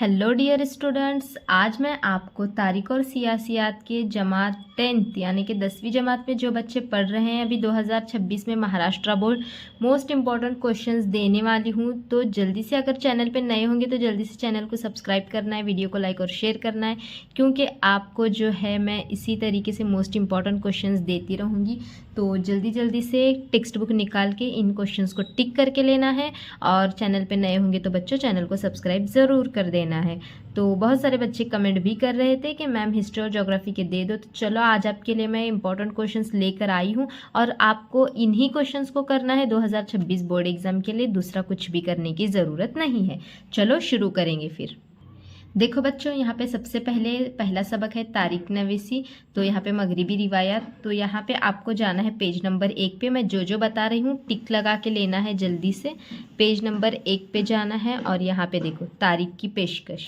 Hello dear students, आज मैं आपको तारीख और सियासियात के जमात 10th यानी कि 10वीं जमात में जो बच्चे पढ़ रहे हैं अभी 2026 में Maharashtra board most important questions देने वाली हूं। तो जल्दी से अगर चैनल पे नए होंगे तो जल्दी से चैनल को सब्सक्राइब करना है, वीडियो को लाइक और शेयर करना है, क्योंकि आपको जो है मैं इसी तरीके से मोस्ट इम्पॉर्टेंट क्वेश्चंस देती रहूँगी। तो जल्दी जल्दी से टेक्स्ट बुक निकाल के इन क्वेश्चंस को टिक करके लेना है और चैनल पे नए होंगे तो बच्चों चैनल को सब्सक्राइब ज़रूर कर देना है। तो बहुत सारे बच्चे कमेंट भी कर रहे थे कि मैम हिस्ट्री और ज्योग्राफी के दे दो, तो चलो आज आपके लिए मैं इंपॉर्टेंट क्वेश्चंस लेकर आई हूँ और आपको इन्हीं क्वेश्चंस को करना है 2026 बोर्ड एग्जाम के लिए, दूसरा कुछ भी करने की ज़रूरत नहीं है। चलो शुरू करेंगे फिर। देखो बच्चों, यहाँ पे सबसे पहला सबक है तारीख नवीसी। तो यहाँ पे मगरिबी रिवायात। तो यहाँ पे आपको जाना है पेज नंबर 1 पे। मैं जो जो बता रही हूँ टिक लगा के लेना है जल्दी से। पेज नंबर 1 पे जाना है और यहाँ पे देखो तारीख की पेशकश,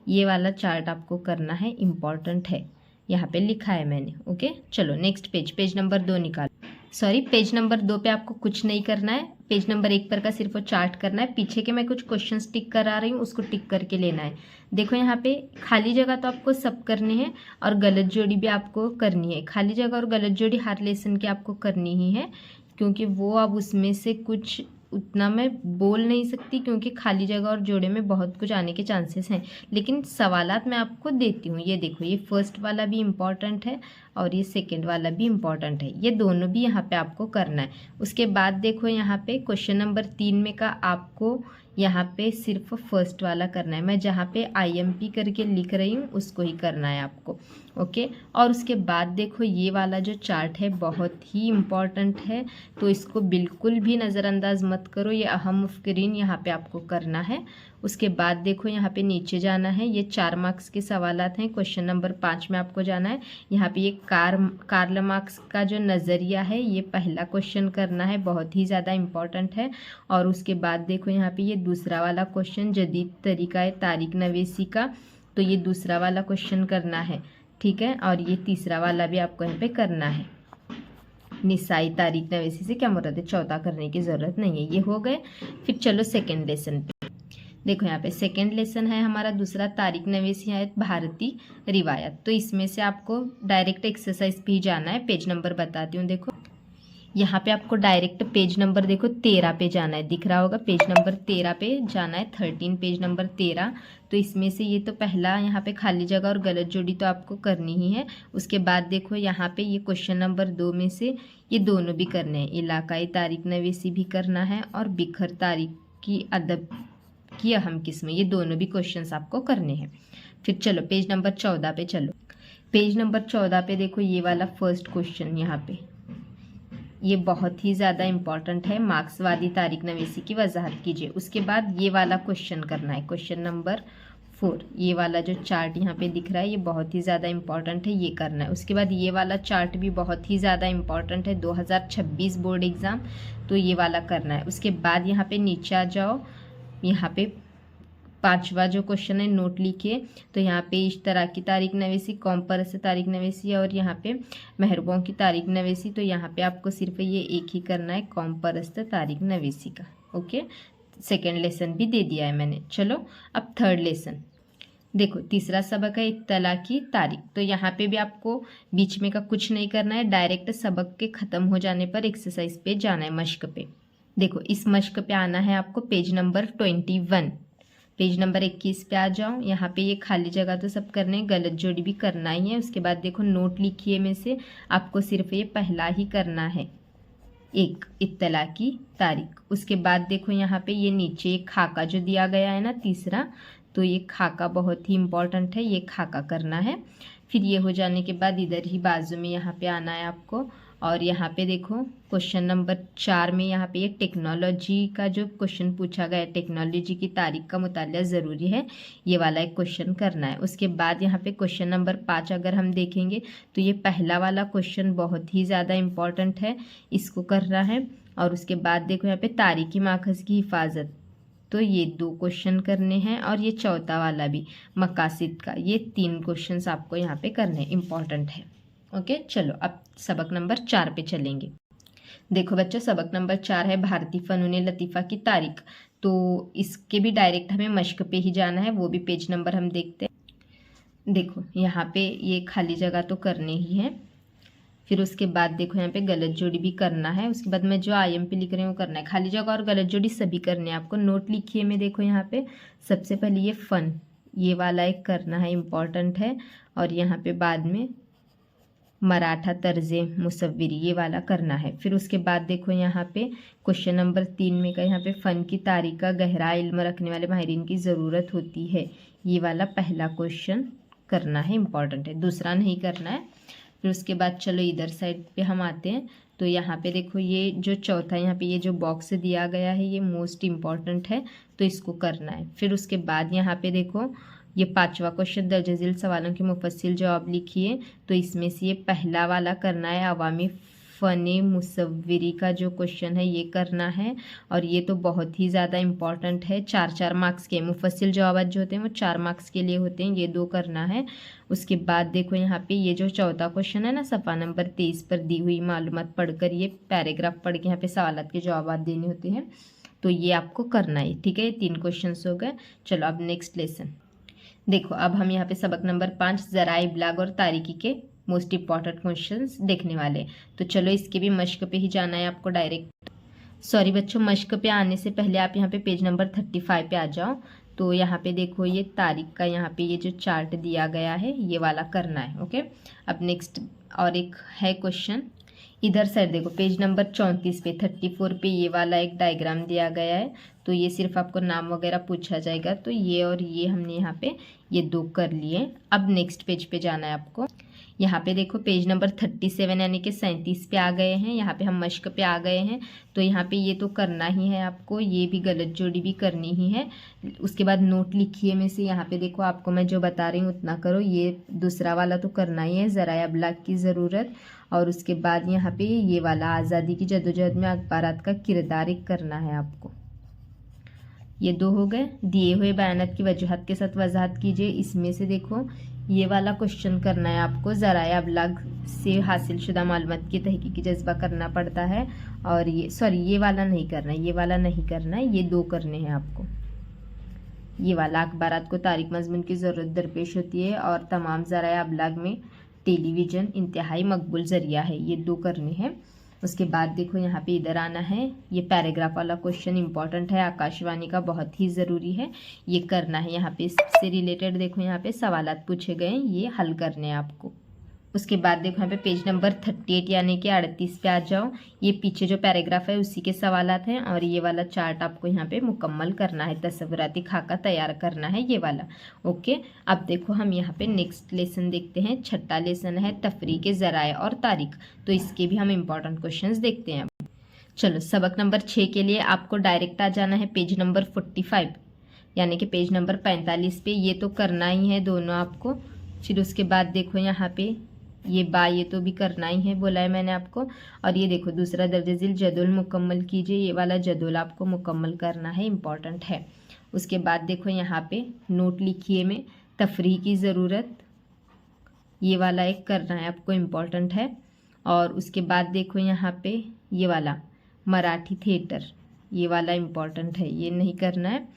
ये वाला चार्ट आपको करना है, इम्पॉर्टेंट है, यहाँ पे लिखा है मैंने। ओके चलो नेक्स्ट पेज नंबर 2 निकालो। सॉरी, पेज नंबर 2 पे आपको कुछ नहीं करना है, पेज नंबर 1 पर का सिर्फ वो चार्ट करना है। पीछे के मैं कुछ क्वेश्चंस टिक करा रही हूँ, उसको टिक करके लेना है। देखो यहाँ पे खाली जगह तो आपको सब करनी है और गलत जोड़ी भी आपको करनी है। खाली जगह और गलत जोड़ी हर लेसन की आपको करनी ही है, क्योंकि वो अब उसमें से कुछ उतना मैं बोल नहीं सकती, क्योंकि खाली जगह और जोड़े में बहुत कुछ आने के चांसेस हैं, लेकिन सवालात मैं आपको देती हूँ। ये देखो, ये फर्स्ट वाला भी इम्पॉर्टेंट है और ये सेकंड वाला भी इम्पॉर्टेंट है, ये दोनों भी यहाँ पे आपको करना है। उसके बाद देखो यहाँ पे क्वेश्चन नंबर 3 में का आपको यहाँ पे सिर्फ फर्स्ट वाला करना है। मैं जहाँ पे IMP करके लिख रही हूँ उसको ही करना है आपको। ओके, और उसके बाद देखो ये वाला जो चार्ट है बहुत ही इम्पॉर्टेंट है, तो इसको बिल्कुल भी नज़रअंदाज मत करो, ये अहम मुफ्करीन यहाँ पे आपको करना है। उसके बाद देखो यहाँ पे नीचे जाना है, ये 4 मार्क्स के सवालात हैं। क्वेश्चन नंबर 5 में आपको जाना है। यहाँ पे ये कार्ल मार्क्स का जो नज़रिया है, ये पहला क्वेश्चन करना है, बहुत ही ज़्यादा इम्पॉर्टेंट है। और उसके बाद देखो यहाँ पे ये दूसरा वाला क्वेश्चन, जदीद तरीका है तारीख नवीसी का, तो ये दूसरा वाला क्वेश्चन करना है, ठीक है। और ये तीसरा वाला भी आपको यहाँ पे करना है। निसाई तारीख नवीसी से क्या मुराद है, चौथा करने की ज़रूरत नहीं है। ये हो गए। फिर चलो सेकेंड लेसन पे। देखो यहाँ पे सेकेंड लेसन है हमारा दूसरा, तारीख नवीसी है भारतीय रिवायत। तो इसमें से आपको डायरेक्ट एक्सरसाइज भी जाना है। पेज नंबर बताती हूँ, देखो यहाँ पे आपको डायरेक्ट पेज नंबर देखो 13 पे जाना है, दिख रहा होगा, पेज नंबर 13 पे जाना है। 13 पेज नंबर 13। तो इसमें से ये तो पहला यहाँ पे खाली जगह और गलत जोड़ी तो आपको करनी ही है। उसके बाद देखो यहाँ पे ये क्वेश्चन नंबर 2 में से ये दोनों भी करने हैं, इलाकाई तारीख नवीसी भी करना है और बिखर तारीख की अदब की अहम किस्म, ये दोनों भी क्वेश्चंस आपको करने हैं। फिर चलो पेज नंबर 14 पे चलो। पेज नंबर 14 पे देखो ये वाला फर्स्ट क्वेश्चन, यहाँ पे ये बहुत ही ज़्यादा इम्पॉर्टेंट है, मार्क्सवादी तारीख नवीसी की वजाहत कीजिए। उसके बाद ये वाला क्वेश्चन करना है, क्वेश्चन नंबर 4। ये वाला जो चार्ट यहाँ पे दिख रहा है ये बहुत ही ज़्यादा इम्पॉर्टेंट है, ये करना है। उसके बाद ये वाला चार्ट भी बहुत ही ज़्यादा इम्पॉर्टेंट है, 2026 बोर्ड एग्ज़ाम, तो ये वाला करना है। उसके बाद यहाँ पे नीचे आ जाओ, यहाँ पे 5वां जो क्वेश्चन है नोट लिखिए। तो यहाँ पे इस तरह की तारीख नवीसी, कॉम्परस तारीख नवीसी और यहाँ पे मेहरबों की तारीख नवीसी। तो यहाँ पे आपको सिर्फ ये एक ही करना है, कॉम्परस तारीख नवीसी का। ओके, सेकेंड लेसन भी दे दिया है मैंने। चलो अब थर्ड लेसन देखो, तीसरा सबक है इत्तला की तारीख। तो यहाँ पे भी आपको बीच में का कुछ नहीं करना है, डायरेक्ट सबक के ख़त्म हो जाने पर एक्सरसाइज पे जाना है, मश्क पे। देखो इस मश्क पे आना है आपको, पेज नंबर 21। पेज नंबर 21 पे आ जाओ। यहाँ पे ये खाली जगह तो सब करने, गलत जोड़ी भी करना ही है। उसके बाद देखो नोट लिखिए, में से आपको सिर्फ ये पहला ही करना है, एक इत्तला की तारीख। उसके बाद देखो यहाँ पे ये नीचे एक खाका जो दिया गया है ना तीसरा, तो ये खाका बहुत ही इम्पॉर्टेंट है, ये खाका करना है। फिर ये हो जाने के बाद इधर ही बाजू में यहाँ पे आना है आपको, और यहाँ पे देखो क्वेश्चन नंबर 4 में यहाँ पे ये टेक्नोलॉजी का जो क्वेश्चन पूछा गया है, टेक्नोलॉजी की तारीख का मुतालिया ज़रूरी है, ये वाला एक क्वेश्चन करना है। उसके बाद यहाँ पे क्वेश्चन नंबर 5 अगर हम देखेंगे तो ये पहला वाला क्वेश्चन बहुत ही ज़्यादा इम्पॉर्टेंट है, इसको करना है। और उसके बाद देखो यहाँ पे तारीखी माखज़ की हिफाजत, तो ये 2 क्वेश्चन करने हैं, और ये चौथा वाला भी मकासिद का, ये 3 क्वेश्चंस आपको यहाँ पे करने इम्पॉर्टेंट है। ओके चलो अब सबक नंबर 4 पे चलेंगे। देखो बच्चों, सबक नंबर 4 है भारतीय फ़नून लतीफ़ा की तारीख। तो इसके भी डायरेक्ट हमें मश्क पे ही जाना है, वो भी पेज नंबर हम देखते हैं। देखो यहाँ पे ये खाली जगह तो करने ही है, फिर उसके बाद देखो यहाँ पे गलत जोड़ी भी करना है, उसके बाद मैं जो IMP लिख रही हूँ वो करना है। खाली जगह और गलत जोड़ी सभी करने हैं आपको। नोट लिखिए में देखो यहाँ पे सबसे पहले ये फन, ये वाला एक करना है, इम्पॉर्टेंट है। और यहाँ पे बाद में मराठा तर्जे मुसव्विरी, ये वाला करना है। फिर उसके बाद देखो यहाँ पे क्वेश्चन नंबर 3 में का यहाँ पे फ़न की तारीख का गहरा इल्म रखने वाले माहिरीन की ज़रूरत होती है, ये वाला पहला क्वेश्चन करना है, इम्पॉर्टेंट है, दूसरा नहीं करना है। फिर उसके बाद चलो इधर साइड पे हम आते हैं। तो यहाँ पे देखो ये जो चौथा यहाँ पे ये जो बॉक्स दिया गया है ये मोस्ट इम्पॉर्टेंट है, तो इसको करना है। फिर उसके बाद यहाँ पे देखो ये 5वां क्वेश्चन दर्ज झील सवालों के मुफस्सिल जवाब लिखिए, तो इसमें से ये पहला वाला करना है, अवामी फ़ने मुसव्विरी का जो क्वेश्चन है ये करना है। और ये तो बहुत ही ज़्यादा इम्पॉर्टेंट है, 4-4 मार्क्स के मुफस्सिल जवाब जो होते हैं वो 4 मार्क्स के लिए होते हैं, ये 2 करना है। उसके बाद देखो यहाँ पे ये जो चौथा क्वेश्चन है ना, सफ़ा नंबर 23 पर दी हुई मालूमात पढ़कर ये पैराग्राफ पढ़ के यहाँ पे सवालात के जवाब देने होते हैं, तो ये आपको करना है। ठीक है, ये 3 क्वेश्चन हो गए। चलो अब नेक्स्ट लेसन देखो। अब हम यहाँ पे सबक नंबर 5 ज़राए इब्लाग और तारीकी के मोस्ट इम्पॉर्टेंट क्वेश्चंस देखने वाले। तो चलो इसके भी मश्क पे ही जाना है आपको डायरेक्ट। सॉरी बच्चों, मश्क पे आने से पहले आप यहाँ पे पेज नंबर 35 पे आ जाओ। तो यहाँ पे देखो ये तारीख का यहाँ पे ये जो चार्ट दिया गया है ये वाला करना है। ओके, अब नेक्स्ट और एक है क्वेश्चन इधर साइड देखो पेज नंबर 34 पे 34 पे ये वाला एक डायग्राम दिया गया है, तो ये सिर्फ आपको नाम वगैरह पूछा जाएगा। तो ये और ये हमने यहाँ पे ये 2 कर लिए। अब नेक्स्ट पेज पे जाना है आपको। यहाँ पे देखो पेज नंबर 37 यानी कि 37 पे आ गए हैं, यहाँ पे हम मश्क पे आ गए हैं। तो यहाँ पे ये तो करना ही है आपको, ये भी गलत जोड़ी भी करनी ही है। उसके बाद नोट लिखिए में से यहाँ पे देखो आपको मैं जो बता रही हूँ उतना करो, ये दूसरा वाला तो करना ही है, ज़राए अबलाग की ज़रूरत। और उसके बाद यहाँ पे ये वाला आज़ादी की जदोजहद में अखबारात का किरदार एक करना है आपको। ये 2 हो गए। दिए हुए बयानात की वजूहत के साथ वजाहत कीजिए, इसमें से देखो ये वाला क्वेश्चन करना है आपको। ज़राए अबलाग से हासिल शुदा मालूमात की तहकीकी जज्बा करना पड़ता है। और ये सॉरी ये वाला नहीं करना है, ये वाला नहीं करना है, ये 2 करने हैं आपको। ये वाला अखबारात को तारीख मजमून की ज़रूरत दरपेश होती है और तमाम ज़राए अबलाग में टेलीविज़न इंतहाई मकबूल ज़रिया है, ये 2 करने हैं। उसके बाद देखो यहाँ पे इधर आना है, ये पैराग्राफ वाला क्वेश्चन इंपॉर्टेंट है, आकाशवाणी का बहुत ही ज़रूरी है, ये करना है। यहाँ पे इससे रिलेटेड देखो यहाँ पे सवालात पूछे गए हैं, ये हल करने हैं आपको। उसके बाद देखो यहाँ पे पेज नंबर 38 यानी कि 38 पे आ जाओ। ये पीछे जो पैराग्राफ है उसी के सवालात हैं और ये वाला चार्ट आपको यहाँ पे मुकम्मल करना है, तस्वुराती खाका तैयार करना है ये वाला। ओके, अब देखो हम यहाँ पे नेक्स्ट लेसन देखते हैं। 6ठा लेसन है तफरीक के ज़राए और तारीख, तो इसके भी हम इम्पॉर्टेंट क्वेश्चन देखते हैं। चलो सबक नंबर 6 के लिए आपको डायरेक्ट आ जाना है पेज नंबर 45 यानी कि पेज नंबर 45 पे, ये तो करना ही है दोनों आपको। फिर उसके बाद देखो यहाँ पे ये तो भी करना ही है बोला है मैंने आपको। और ये देखो दूसरा दर्जे झील जदोल मुकम्मल कीजिए, ये वाला जदोल आपको मुकम्मल करना है, इम्पॉर्टेंट है। उसके बाद देखो यहाँ पे नोट लिखिए में तफरीह की ज़रूरत, ये वाला एक करना है आपको, इम्पॉर्टेंट है। और उसके बाद देखो यहाँ पे ये वाला मराठी थिएटर, ये वाला इम्पॉर्टेंट है, ये नहीं करना है।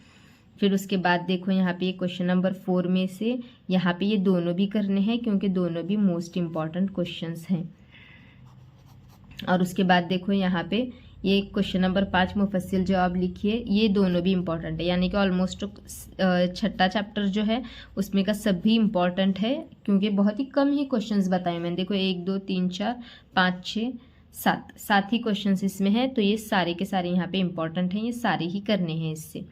फिर उसके बाद देखो यहाँ पे क्वेश्चन नंबर 4 में से यहाँ पे ये दोनों भी करने हैं क्योंकि दोनों भी मोस्ट इम्पॉर्टेंट क्वेश्चंस हैं। और उसके बाद देखो यहाँ पे ये क्वेश्चन नंबर 5 मुफस्सिल जवाब लिखिए, ये दोनों भी इम्पॉर्टेंट है, यानी कि ऑलमोस्ट 6ठा चैप्टर जो है उसमें का सभी इम्पॉर्टेंट है क्योंकि बहुत ही कम ही क्वेश्चंस बताए मैंने। देखो 1 2 3 4 5 6 7 ही क्वेश्चंस इसमें हैं, तो ये सारे के सारे यहाँ पे इम्पॉर्टेंट हैं, ये सारे ही करने हैं इससे,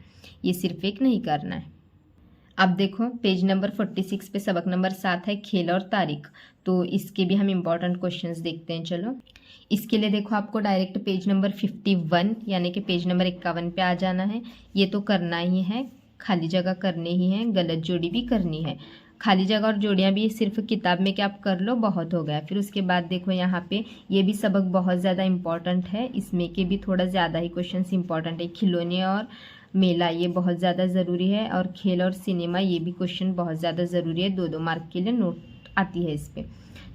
ये सिर्फ एक नहीं करना है। अब देखो पेज नंबर 46 पे सबक नंबर 7 है खेल और तारीख, तो इसके भी हम इम्पॉर्टेंट क्वेश्चंस देखते हैं। चलो इसके लिए देखो आपको डायरेक्ट पेज नंबर 51 यानी कि पेज नंबर 51 पे आ जाना है। ये तो करना ही है, खाली जगह करनी ही है, गलत जोड़ी भी करनी है। खाली जगह और जोड़ियाँ भी सिर्फ किताब में क्या आप कर लो, बहुत हो गया। फिर उसके बाद देखो यहाँ पे ये भी सबक बहुत ज़्यादा इम्पॉर्टेंट है, इसमें के भी थोड़ा ज़्यादा ही क्वेश्चंस इम्पॉर्टेंट है। खिलौने और मेला ये बहुत ज़्यादा ज़रूरी है, और खेल और सिनेमा ये भी क्वेश्चन बहुत ज़्यादा ज़रूरी है, 2-2 मार्क के लिए नोट आती है इस पर।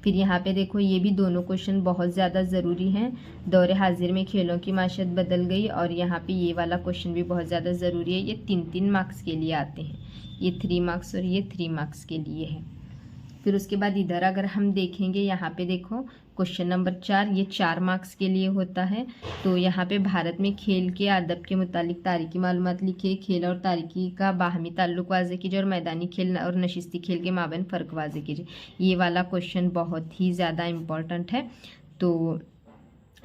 फिर यहाँ पे देखो ये भी दोनों क्वेश्चन बहुत ज़्यादा ज़रूरी हैं। दौरे हाजिर में खेलों की माशियत बदल गई, और यहाँ पे ये वाला क्वेश्चन भी बहुत ज़्यादा ज़रूरी है। ये 3-3 मार्क्स के लिए आते हैं, ये 3 मार्क्स और ये 3 मार्क्स के लिए है। फिर उसके बाद इधर अगर हम देखेंगे, यहाँ पे देखो क्वेश्चन नंबर 4, ये 4 मार्क्स के लिए होता है। तो यहाँ पे भारत में खेल के अदब के मुतालिक तारीखी मालूमात लिखिए, खेल और तारीखी का बाहमी ताल्लुक वाज़े कीजिए, और मैदानी खेल और नशिस्ती खेल के माबैन फ़र्क वाज़े कीजिए। ये वाला क्वेश्चन बहुत ही ज़्यादा इम्पॉर्टेंट है, तो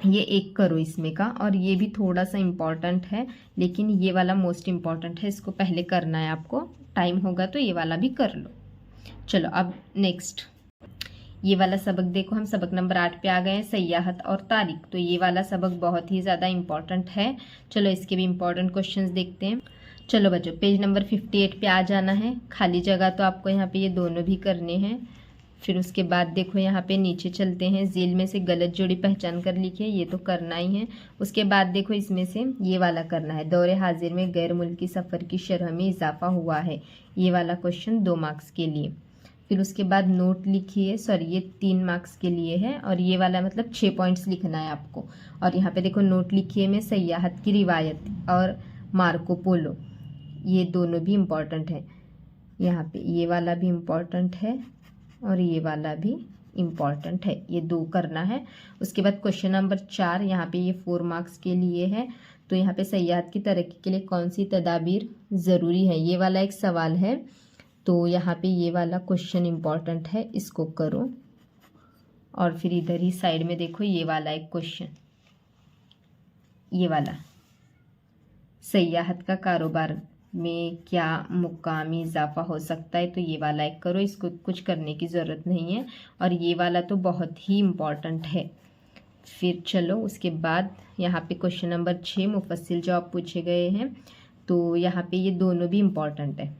ये एक करो इसमें का। और ये भी थोड़ा सा इम्पॉर्टेंट है, लेकिन ये वाला मोस्ट इम्पॉर्टेंट है, इसको पहले करना है आपको। टाइम होगा तो ये वाला भी कर लो। चलो अब नेक्स्ट ये वाला सबक देखो, हम सबक नंबर 8 पे आ गए हैं, सयाहत और तारीख। तो ये वाला सबक बहुत ही ज़्यादा इम्पॉर्टेंट है। चलो इसके भी इम्पॉर्टेंट क्वेश्चंस देखते हैं। चलो बच्चों पेज नंबर 58 पे आ जाना है। खाली जगह तो आपको यहाँ पे ये दोनों भी करने हैं। फिर उसके बाद देखो यहाँ पे नीचे चलते हैं, झील में से गलत जोड़ी पहचान कर लिखिए, ये तो करना ही है। उसके बाद देखो इसमें से ये वाला करना है, दौरे हाजिर में गैर मुल्की सफ़र की शरह में इजाफा हुआ है। ये वाला क्वेश्चन 2 मार्क्स के लिए। फिर उसके बाद नोट लिखिए, सॉरी ये 3 मार्क्स के लिए है, और ये वाला मतलब 6 पॉइंट्स लिखना है आपको। और यहाँ पे देखो नोट लिखिए में सयाहत की रिवायत और मार्को पोलो, ये दोनों भी इम्पॉर्टेंट है। यहाँ पे ये वाला भी इम्पॉर्टेंट है और ये वाला भी इम्पॉर्टेंट है, ये 2 करना है। उसके बाद क्वेश्चन नंबर 4, यहाँ पे ये 4 मार्क्स के लिए है। तो यहाँ पे सयाहत की तरक्की के लिए कौन सी तदाबीर ज़रूरी है, ये वाला एक सवाल है। तो यहाँ पे ये वाला क्वेश्चन इम्पॉर्टेंट है, इसको करो। और फिर इधर ही साइड में देखो ये वाला एक क्वेश्चन, ये वाला सयाहत का कारोबार में क्या मुकामी इजाफा हो सकता है, तो ये वाला एक करो, इसको कुछ करने की ज़रूरत नहीं है। और ये वाला तो बहुत ही इम्पॉर्टेंट है। फिर चलो उसके बाद यहाँ पे क्वेश्चन नंबर 6 मुफस्सिल जवाब पूछे गए हैं। तो यहाँ पे ये दोनों भी इम्पॉर्टेंट है,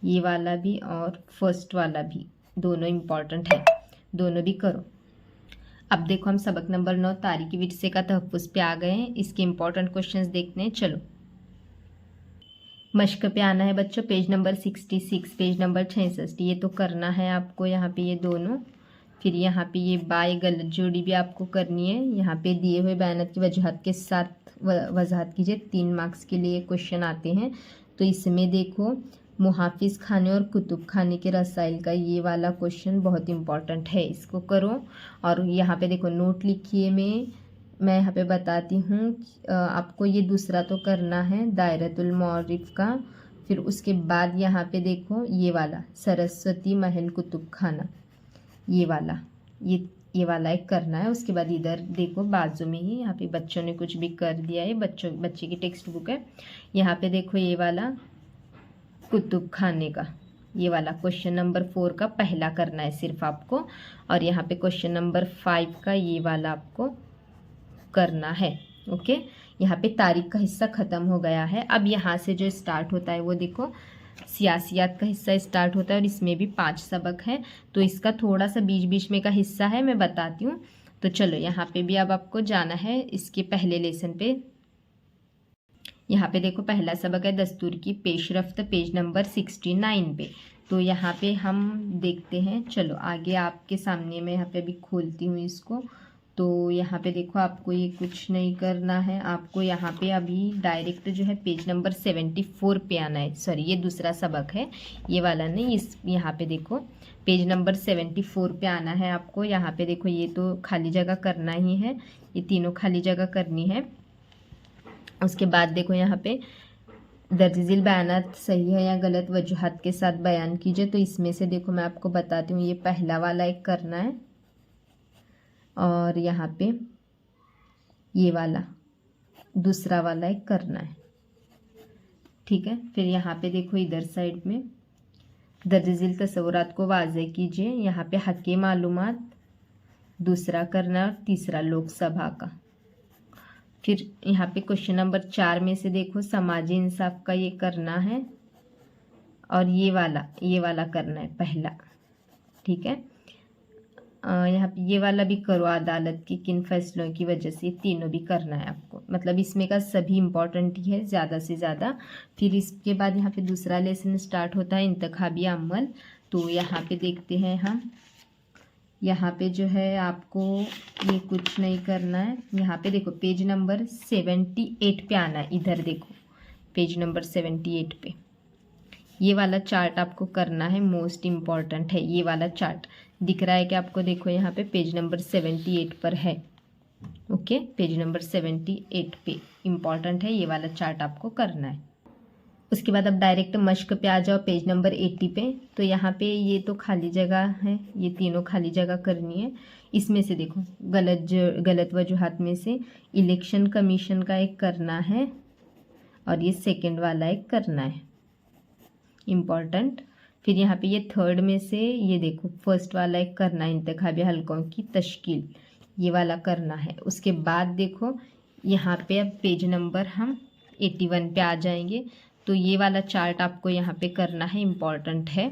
ये वाला भी और फर्स्ट वाला भी, दोनों इम्पॉर्टेंट है, दोनों भी करो। अब देखो हम सबक नंबर 9 तारीखी विरसे का तहफ़्फ़ुज़ पे आ गए हैं। इसके इम्पॉर्टेंट क्वेश्चंस देखते हैं। चलो मश्क पे आना है बच्चों, पेज नंबर 66, पेज नंबर 66, ये तो करना है आपको यहाँ पे ये दोनों। फिर यहाँ पे ये बाय गलत जोड़ी भी आपको करनी है। यहाँ पे दिए हुए बयानात की वजूहत के साथ वजाहत कीजिए, 3 मार्क्स के लिए क्वेश्चन आते हैं। तो इसमें देखो मुहाफिज खाने और कुतुब खाने के रसाइल का ये वाला क्वेश्चन बहुत इंपॉर्टेंट है, इसको करो। और यहाँ पे देखो नोट लिखिए मैं यहाँ पे बताती हूँ, आपको ये दूसरा तो करना है दायरतुल मौरिफ का। फिर उसके बाद यहाँ पे देखो ये वाला सरस्वती महल कुतुब खाना, ये वाला एक करना है। उसके बाद इधर देखो बाजू में ही यहाँ पे बच्चों ने कुछ भी कर दिया है, बच्चे की टेक्स्ट बुक है। यहाँ पे देखो ये वाला कुतुब खाने का, ये वाला क्वेश्चन नंबर 4 का पहला करना है सिर्फ आपको। और यहाँ पे क्वेश्चन नंबर 5 का ये वाला आपको करना है। ओके, यहाँ पे तारीख का हिस्सा ख़त्म हो गया है। अब यहाँ से जो स्टार्ट होता है वो देखो सियासियात का हिस्सा स्टार्ट होता है, और इसमें भी 5 सबक हैं। तो इसका थोड़ा सा बीच बीच में का हिस्सा है, मैं बताती हूँ। तो चलो यहाँ पे भी अब आपको जाना है इसके पहले लेसन पे। यहाँ पे देखो पहला सबक है दस्तूर की पेशरफ्त, पेज नंबर 69 पे। तो यहाँ पे हम देखते हैं, चलो आगे आपके सामने मैं यहाँ पे अभी खोलती हूँ इसको। तो यहाँ पे देखो आपको ये कुछ नहीं करना है, आपको यहाँ पे अभी डायरेक्ट जो है पेज नंबर 74 पे आना है। सॉरी ये दूसरा सबक है, ये वाला नहीं, इस यहाँ पे देखो पेज नंबर 74 पे आना है आपको। यहाँ पे देखो ये तो खाली जगह करना ही है, ये तीनों खाली जगह करनी है। उसके बाद देखो यहाँ पे दर्जिल बयानात सही है या गलत वजूहत के साथ बयान कीजिए। तो इसमें से देखो मैं आपको बताती हूँ, ये पहला वाला एक करना है, और यहाँ पे ये वाला दूसरा वाला एक करना है, ठीक है। फिर यहाँ पे देखो इधर साइड में दर्जिल तस्वुरात को वाज़े कीजिए, यहाँ पे हक़ मालूमात दूसरा करना, और तीसरा लोकसभा का। फिर यहाँ पे क्वेश्चन नंबर 4 में से देखो समाजी इंसाफ का ये करना है, और ये वाला करना है पहला, ठीक है। यहाँ पे ये वाला भी करो, अदालत के किन फैसलों की वजह से, तीनों भी करना है आपको। मतलब इसमें का सभी इम्पॉर्टेंट ही है ज़्यादा से ज़्यादा। फिर इसके बाद यहाँ पे दूसरा लेसन स्टार्ट होता है इंतखाबी अमल। तो यहाँ पे देखते हैं हम यहाँ पे जो है आपको ये कुछ नहीं करना है। यहाँ पे देखो पेज नंबर 78 पे आना है। इधर देखो पेज नंबर 78 पे ये वाला चार्ट आपको करना है, मोस्ट इम्पॉर्टेंट है ये वाला चार्ट। दिख रहा है कि आपको, देखो यहाँ पे पेज नंबर 78 पर है। ओके, पेज नंबर 78 पे इम्पॉर्टेंट है ये वाला चार्ट आपको करना है। उसके बाद अब डायरेक्ट मश्क पे आ जाओ पेज नंबर 80 पे। तो यहाँ पे ये तो खाली जगह है, ये तीनों खाली जगह करनी है। इसमें से देखो गलत वजूहात में से इलेक्शन कमीशन का एक करना है और ये सेकंड वाला एक करना है इम्पॉर्टेंट। फिर यहाँ पे ये थर्ड में से ये देखो फर्स्ट वाला एक करना है, इंतखाबी हलकों की तश्कील, ये वाला करना है। उसके बाद देखो यहाँ पे अब पेज नंबर हम 81 पे आ जाएंगे। तो ये वाला चार्ट आपको यहाँ पे करना है, इम्पॉर्टेंट है।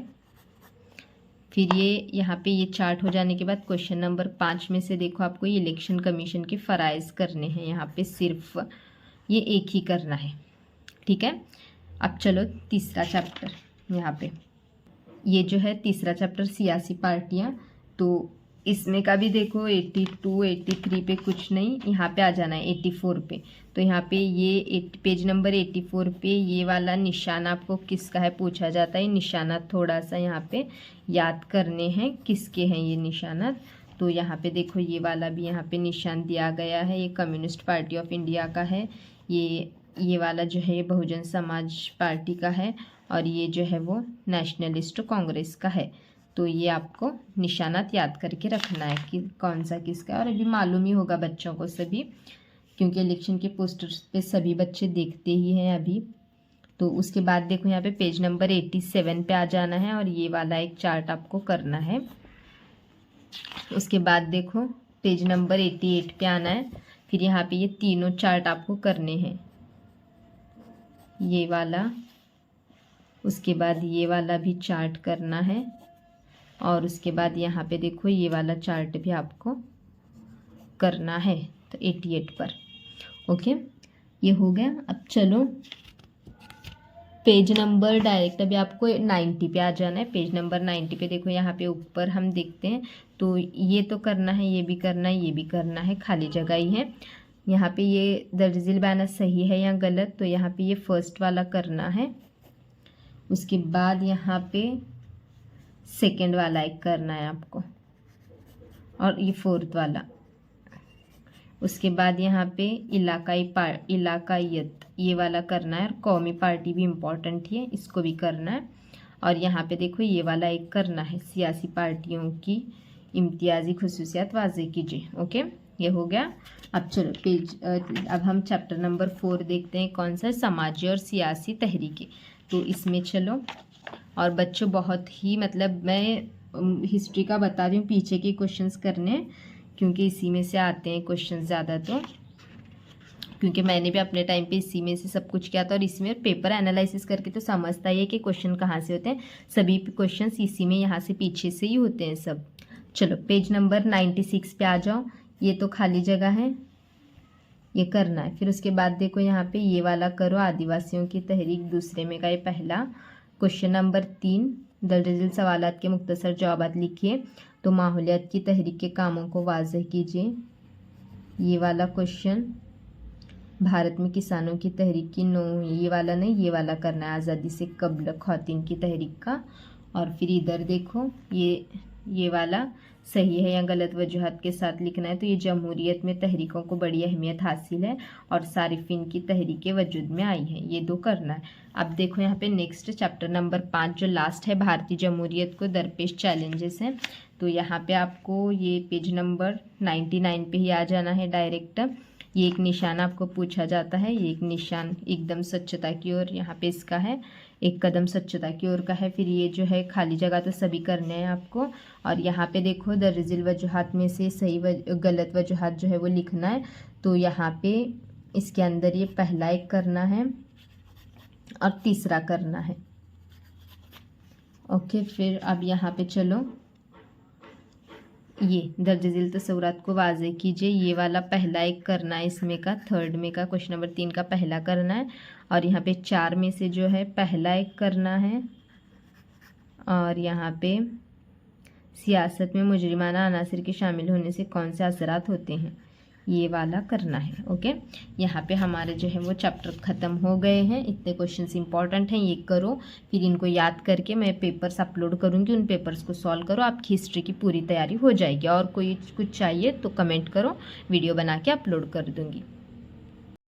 फिर ये यहाँ पे ये चार्ट हो जाने के बाद क्वेश्चन नंबर 5 में से देखो आपको ये इलेक्शन कमीशन के फ़राइज़ करने हैं। यहाँ पे सिर्फ ये एक ही करना है, ठीक है। अब चलो तीसरा चैप्टर, यहाँ पे ये जो है तीसरा चैप्टर सियासी पार्टियाँ। तो इसमें का भी देखो 82 83 पे कुछ नहीं, यहाँ पे आ जाना है 84 पे। तो यहाँ पे ये पेज नंबर 84 पे ये वाला निशान आपको किसका है पूछा जाता है। निशाना थोड़ा सा यहाँ पे याद करने हैं किसके हैं ये निशानात। तो यहाँ पे देखो ये वाला भी यहाँ पे निशान दिया गया है, ये कम्युनिस्ट पार्टी ऑफ इंडिया का है। ये वाला जो है ये बहुजन समाज पार्टी का है और ये जो है वो नेशनलिस्ट कांग्रेस का है। तो ये आपको निशानात याद करके रखना है कि कौन सा किसका है। और अभी मालूम ही होगा बच्चों को सभी, क्योंकि इलेक्शन के पोस्टर्स पे सभी बच्चे देखते ही हैं अभी। तो उसके बाद देखो यहाँ पे पेज नंबर 87 पे आ जाना है और ये वाला एक चार्ट आपको करना है। उसके बाद देखो पेज नंबर 88 पे आना है। फिर यहाँ पे ये तीनों चार्ट आपको करने हैं, ये वाला, उसके बाद ये वाला भी चार्ट करना है और उसके बाद यहाँ पे देखो ये वाला चार्ट भी आपको करना है। तो 88 पर ओके, ये हो गया। अब चलो पेज नंबर डायरेक्ट अभी आपको 90 पे आ जाना है। पेज नंबर 90 पे देखो यहाँ पे ऊपर हम देखते हैं। तो ये तो करना है, ये भी करना है, ये भी करना है, खाली जगह ही है। यहाँ पे ये दर्जिल बयाना सही है या गलत, तो यहाँ पे ये फर्स्ट वाला करना है। उसके बाद यहाँ पे सेकंड वाला एक करना है आपको और ये फोर्थ वाला। उसके बाद यहाँ पे इलाकायत ये वाला करना है और कौमी पार्टी भी इम्पोर्टेंट है, इसको भी करना है। और यहाँ पे देखो ये वाला एक करना है, सियासी पार्टियों की इम्तियाजी खुसूसियात वाज़े कीजिए। ओके, ये हो गया। अब चलो अब हम चैप्टर नंबर 4 देखते हैं, कौन सा है, समाजी और सियासी तहरीकें। तो इसमें चलो, और बच्चों बहुत ही मतलब मैं हिस्ट्री का बता रही हूँ, पीछे के क्वेश्चंस करने, क्योंकि इसी में से आते हैं क्वेश्चंस ज़्यादा। तो क्योंकि मैंने भी अपने टाइम पे इसी में से सब कुछ किया था और इसमें पेपर एनालिसिस करके तो समझता ही है कि क्वेश्चन कहाँ से होते हैं। सभी क्वेश्चंस इसी में यहाँ से पीछे से ही होते हैं सब। चलो पेज नंबर 96 पे आ जाओ। ये तो खाली जगह है, ये करना है। फिर उसके बाद देखो यहाँ पे ये वाला करो, आदिवासियों की तहरीक दूसरे में का ये पहला। क्वेश्चन नंबर 3, दर्जल सवालात के मुख्तसर जवाबात लिखिए। तो माहौलियात की तहरीक के कामों को वाज़ेह कीजिए, ये वाला क्वेश्चन। भारत में किसानों की तहरीक की ये वाला नहीं, ये वाला करना है, आज़ादी से कब्ल ख़वातीन की तहरीक का। और फिर इधर देखो ये वाला सही है या गलत वजूहत के साथ लिखना है। तो ये जमहूरियत में तहरीकों को बड़ी अहमियत हासिल है और सारिफिन की तहरीकें वजूद में आई हैं, ये 2 करना है। अब देखो यहाँ पे नेक्स्ट चैप्टर नंबर 5 जो लास्ट है, भारतीय जमहूरियत को दरपेश चैलेंजेस हैं। तो यहाँ पे आपको ये पेज नंबर 99 पे ही आ जाना है डायरेक्ट। ये एक निशान आपको पूछा जाता है, ये एक निशान एकदम स्वच्छता की ओर, यहाँ पे इसका है, एक कदम स्वच्छता की ओर का है। फिर ये जो है खाली जगह तो सभी करने हैं आपको। और यहाँ पे देखो दर्जिल वजूहात में से सही गलत वजूहात जो है वो लिखना है। तो यहाँ पे इसके अंदर ये पहला एक करना है और तीसरा करना है। ओके, फिर अब यहाँ पे चलो, ये दर्जल तस्वुरात को वाज़ेह कीजिए, ये वाला पहला एक करना है, इसमें का थर्ड में का क्वेश्चन नंबर 3 का पहला करना है। और यहाँ पे 4 में से जो है पहला एक करना है और यहाँ पे सियासत में मुजरिमाना अनासर के शामिल होने से कौन से असरात होते हैं, ये वाला करना है। ओके, यहाँ पे हमारे जो है वो चैप्टर ख़त्म हो गए हैं। इतने क्वेश्चंस इंपॉर्टेंट हैं, ये करो, फिर इनको याद करके मैं पेपर्स अपलोड करूँगी, उन पेपर्स को सॉल्व करो, आपकी हिस्ट्री की पूरी तैयारी हो जाएगी। और कोई कुछ चाहिए तो कमेंट करो, वीडियो बना के अपलोड कर दूँगी।